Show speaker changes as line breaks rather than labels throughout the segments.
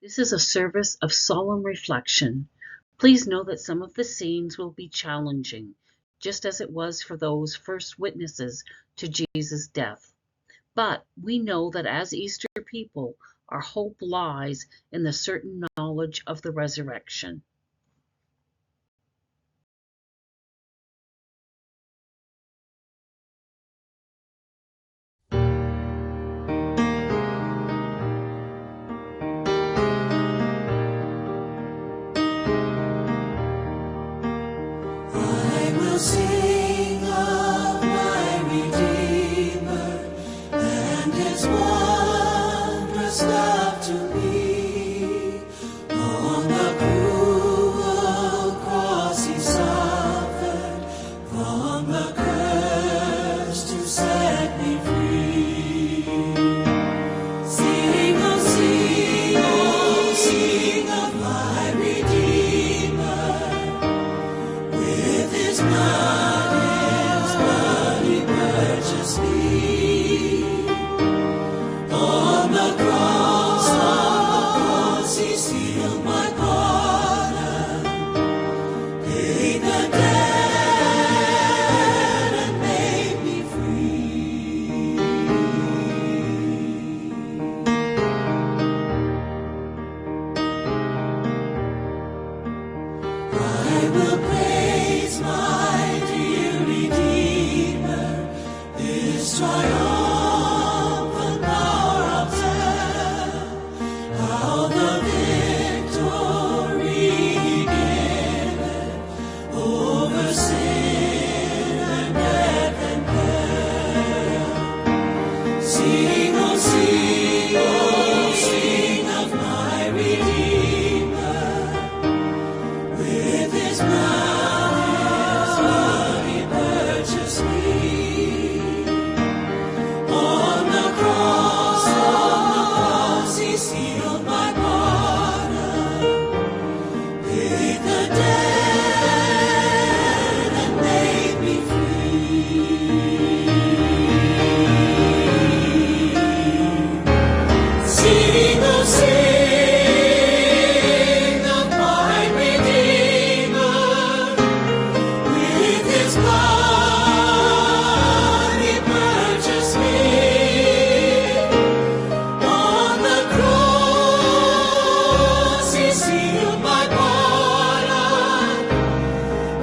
This is a service of solemn reflection. Please know that some of the scenes will be challenging, just as it was for those first witnesses to Jesus' death. But we know that as Easter people, our hope lies in the certain knowledge of the resurrection.
I will sing of my Redeemer and His wondrous love to me. On the cruel cross He suffered, from the curse to set me free. Sing, oh sing of my Redeemer. With His blood He purchased me. On the cross He sealed my pardon, paid the debt and made me free. I will praise my dear Redeemer, this triumphant power observe, how the victory He giveth over sin and death and hell. Sing, oh sing of my Redeemer. With His blood He purchased me. On the cross He sealed my pardon, paid the debt and made me free. Sing, oh sing of my Redeemer. With His blood He purchased me. On the cross He sealed my pardon,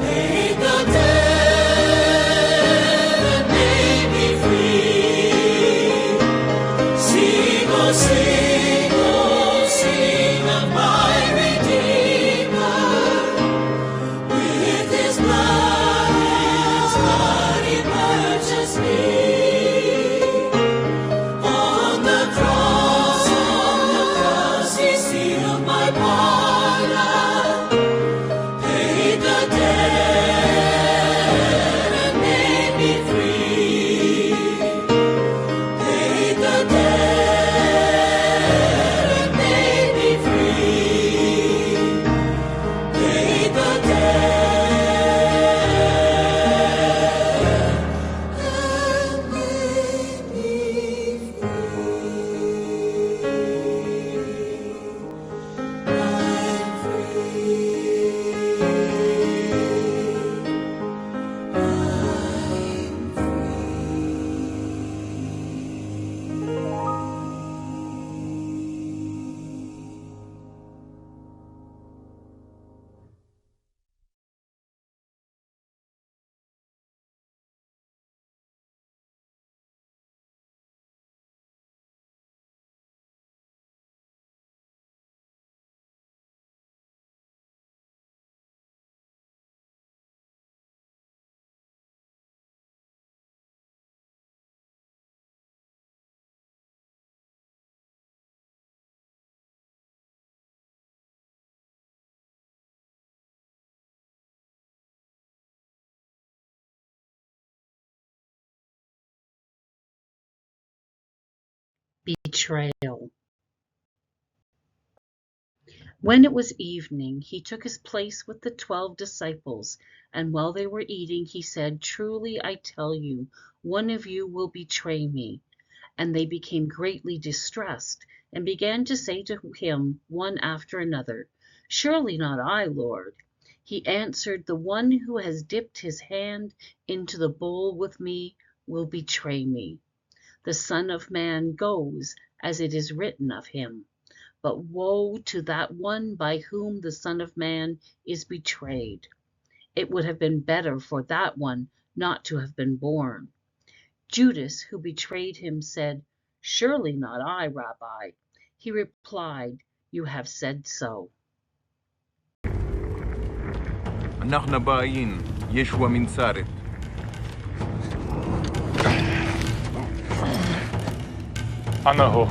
paid the debt and made me free. Sing, oh sing of my Redeemer. With His blood He purchased me. On the cross He sealed my pardon, paid the debt and made me free. Paid the debt and made me free. Paid the debt and made me
Betrayal. When it was evening, He took His place with the 12 disciples, and while they were eating, He said, "Truly I tell you, one of you will betray me." And they became greatly distressed, and began to say to him one after another, "Surely not I, Lord." He answered, "The one who has dipped his hand into the bowl with me will betray me. The Son of Man goes as it is written of him. But woe to that one by whom the Son of Man is betrayed. It would have been better for that one not to have been born." Judas, who betrayed him, said, "Surely not I, Rabbi." He replied, "You have said so."
אנחנו באים, ישוע מנצרת.
أنا هو.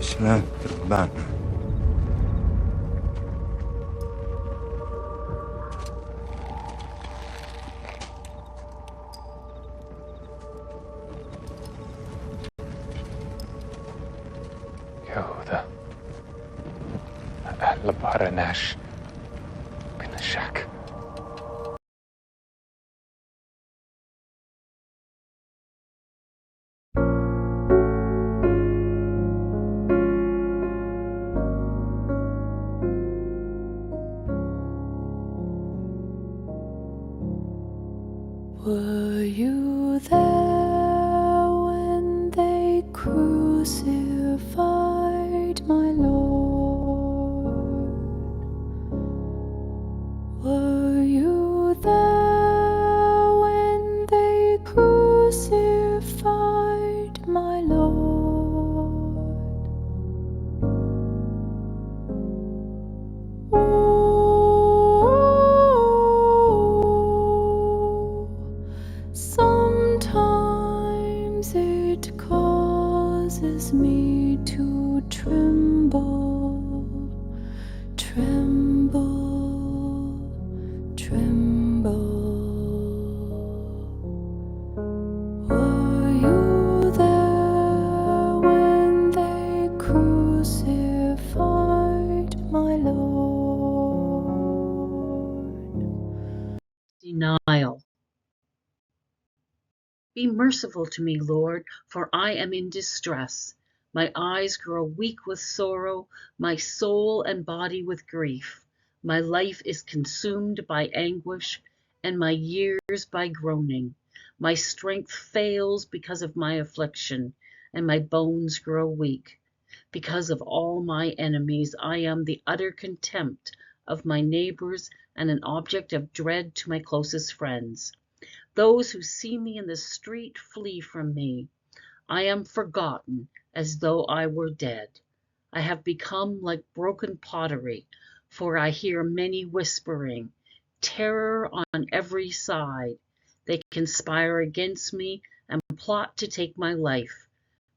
سلام ربان
يهوذا أهل بارناش بن الشك.
Were you there when they crucified my Lord? Were you there when they crucified my Lord? Sometimes it causes me to tremble, tremble, tremble. Were you there when they crucified my Lord?
Denial. Be merciful to me, Lord, for I am in distress. My eyes grow weak with sorrow, my soul and body with grief. My life is consumed by anguish, and my years by groaning. My strength fails because of my affliction, and my bones grow weak. Because of all my enemies, I am the utter contempt of my neighbors and an object of dread to my closest friends. Those who see me in the street flee from me. I am forgotten as though I were dead. I have become like broken pottery, for I hear many whispering. Terror on every side. They conspire against me and plot to take my life.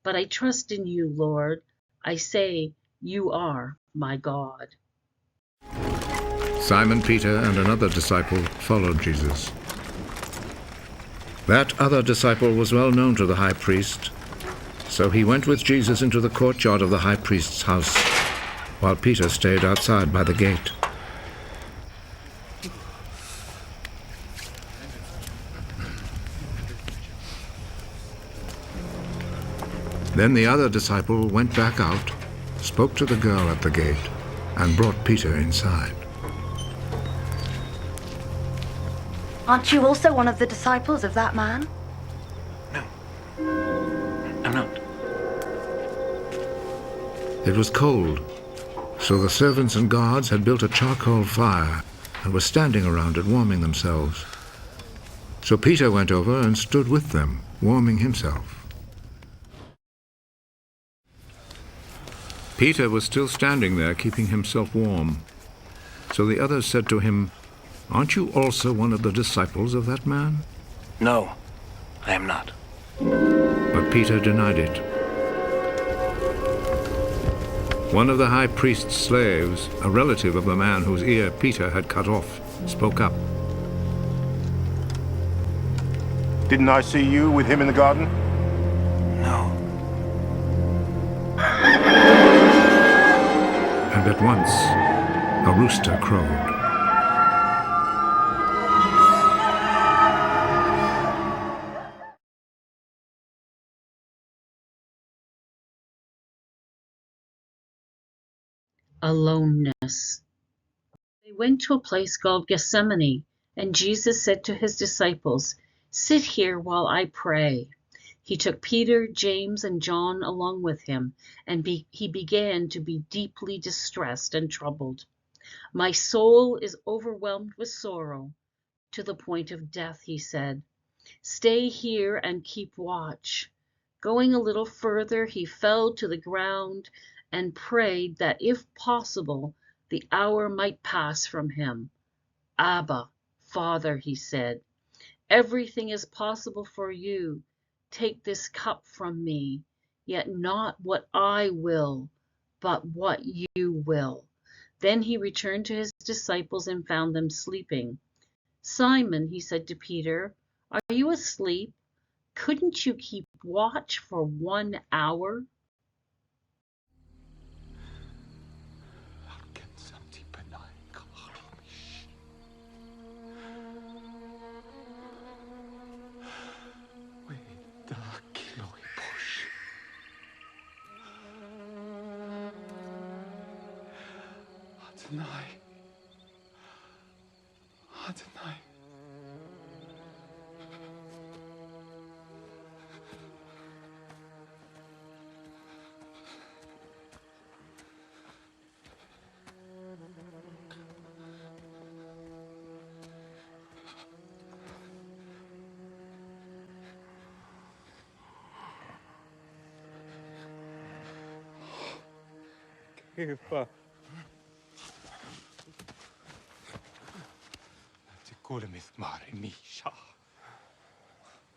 But I trust in you, Lord. I say, you are my God.
Simon Peter and another disciple followed Jesus. That other disciple was well known to the high priest, so he went with Jesus into the courtyard of the high priest's house, while Peter stayed outside by the gate. Then the other disciple went back out, spoke to the girl at the gate, and brought Peter inside.
Aren't you also one of the disciples of that man?
No, I'm not.
It was cold, so the servants and guards had built a charcoal fire and were standing around it warming themselves. So Peter went over and stood with them, warming himself. Peter was still standing there, keeping himself warm. So the others said to him, "Aren't you also one of the disciples of that man?"
No, I am not.
But Peter denied it. One of the high priest's slaves, a relative of the man whose ear Peter had cut off, spoke up.
Didn't I see you with him in the garden?
No.
And at once, a rooster crowed.
Aloneness. They went to a place called Gethsemane, and Jesus said to his disciples, "Sit here while I pray." He took Peter, James, and John along with him, and he began to be deeply distressed and troubled. "My soul is overwhelmed with sorrow, to the point of death," he said. "Stay here and keep watch." Going a little further, he fell to the ground and prayed that, if possible, the hour might pass from him. "Abba, Father," he said, "everything is possible for you. Take this cup from me, yet not what I will, but what you will." Then he returned to his disciples and found them sleeping. "Simon," he said to Peter, "are you asleep? Couldn't you keep watch for 1 hour?"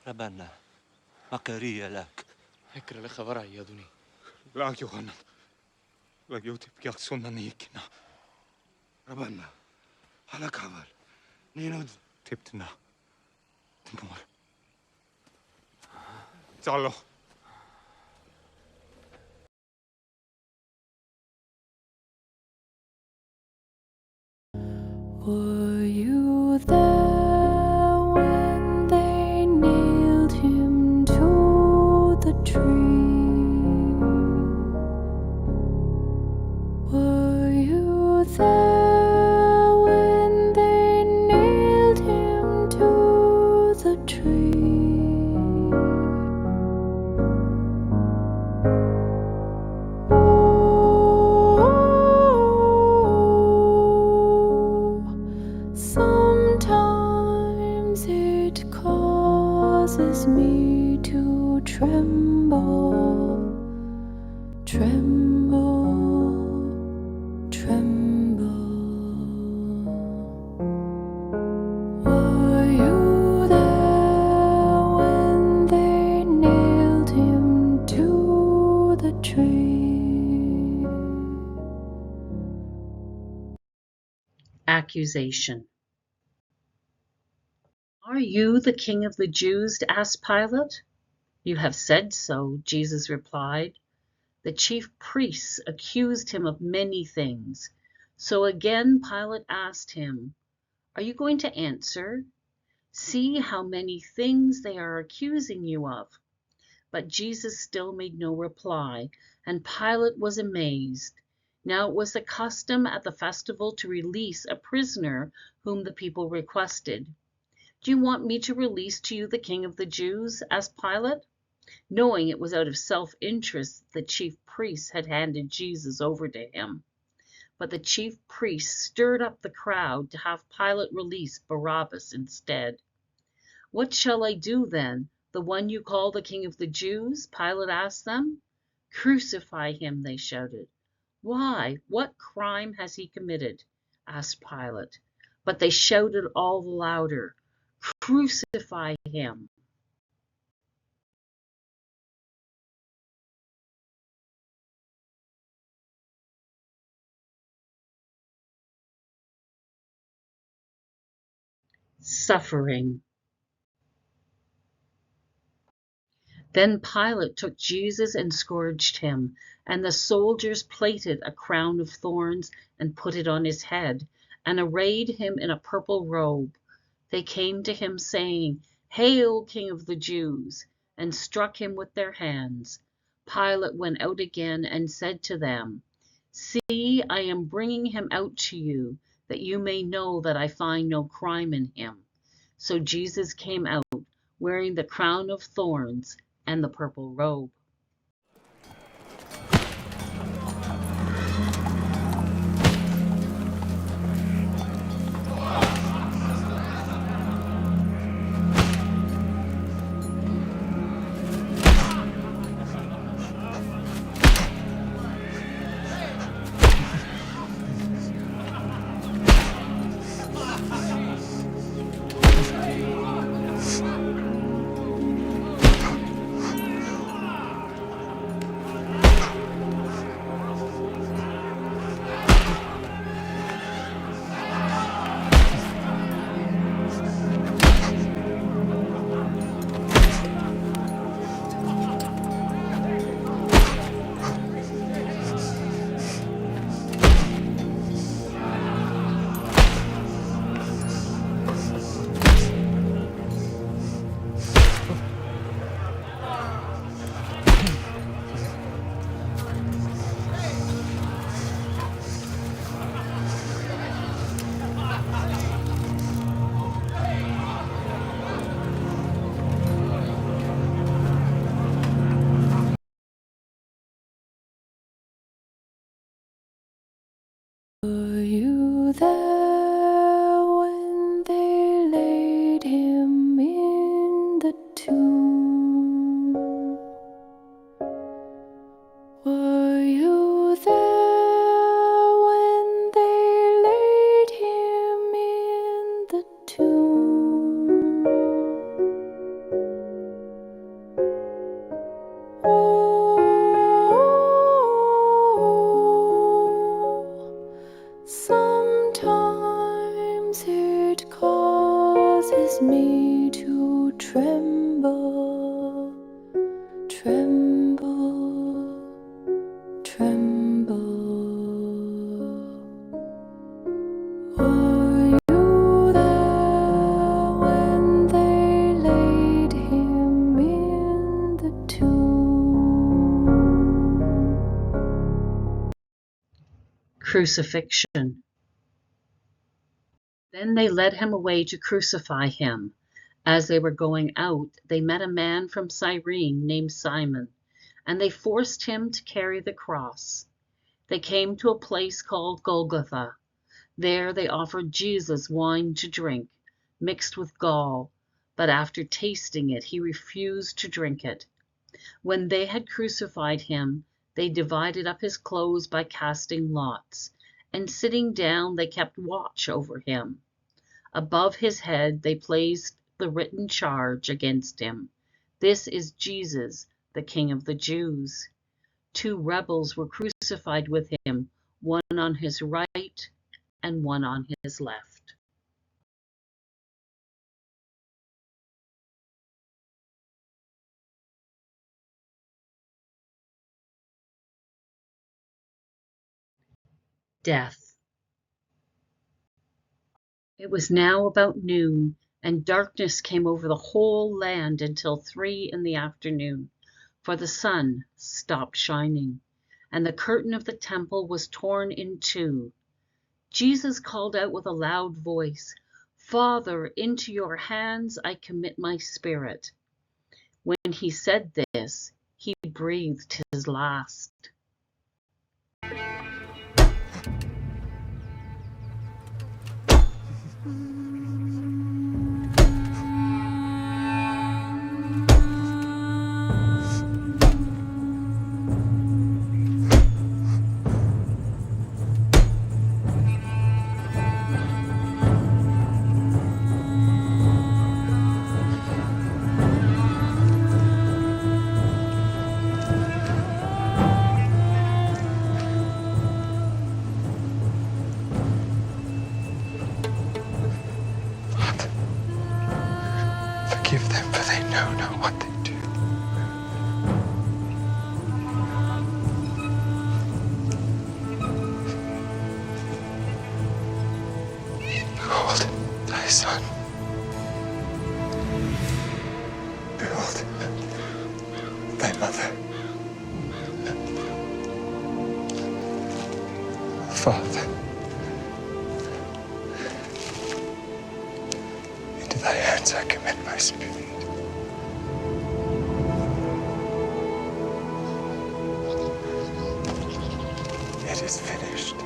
ربنا مكارية لك.
اكره لك خبر يا دوني.
لا يوغنا. لا يوتي بيغسونا نيكنا.
ربنا على كابل. نينود.
تبتنا. تمور. تعالوا.
Were you there when they nailed him to the tree? Were you there when they nailed him to the tree? Sometimes it causes me to tremble, tremble, tremble. Were you there when they nailed him to the tree?
Accusation. "Are you the king of the Jews?" asked Pilate. "You have said so," Jesus replied. The chief priests accused him of many things. So again Pilate asked him, "Are you going to answer? See how many things they are accusing you of." But Jesus still made no reply, and Pilate was amazed. Now it was the custom at the festival to release a prisoner whom the people requested. "Do you want me to release to you the King of the Jews?" asked Pilate, knowing it was out of self-interest the chief priests had handed Jesus over to him. But the chief priests stirred up the crowd to have Pilate release Barabbas instead. "What shall I do then? The one you call the King of the Jews?" Pilate asked them. "Crucify him," they shouted. "Why? What crime has he committed?" asked Pilate. But they shouted all the louder, "Crucify him." Suffering. Then Pilate took Jesus and scourged him, and the soldiers plaited a crown of thorns and put it on his head, and arrayed him in a purple robe. They came to him, saying, "Hail, King of the Jews!" and struck him with their hands. Pilate went out again and said to them, "See, I am bringing him out to you, that you may know that I find no crime in him." So Jesus came out, wearing the crown of thorns and the purple robe.
Were you there when they laid him in the tomb? Were you there when they laid him in the tomb? Sometimes it causes me to tremble, tremble, tremble. Were you there when they laid him in the tomb?
Crucifixion. Then they led him away to crucify him. As they were going out, they met a man from Cyrene named Simon, and they forced him to carry the cross. They came to a place called Golgotha. There they offered Jesus wine to drink, mixed with gall, but after tasting it, he refused to drink it. When they had crucified him, they divided up his clothes by casting lots, and sitting down, they kept watch over him. Above his head they placed the written charge against him: "This is Jesus, the King of the Jews." 2 rebels were crucified with him, one on his right and one on his left. Death. It was now about noon, and darkness came over the whole land until 3 in the afternoon, for the sun stopped shining, and the curtain of the temple was torn in two. Jesus called out with a loud voice, "Father, into your hands I commit my spirit." When he said this, he breathed his last.
don't know what they do. Behold thy son. Behold thy mother. Father, into thy hands I commit my spirit. It is finished.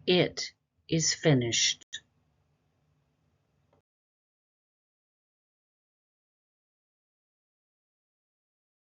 It is finished.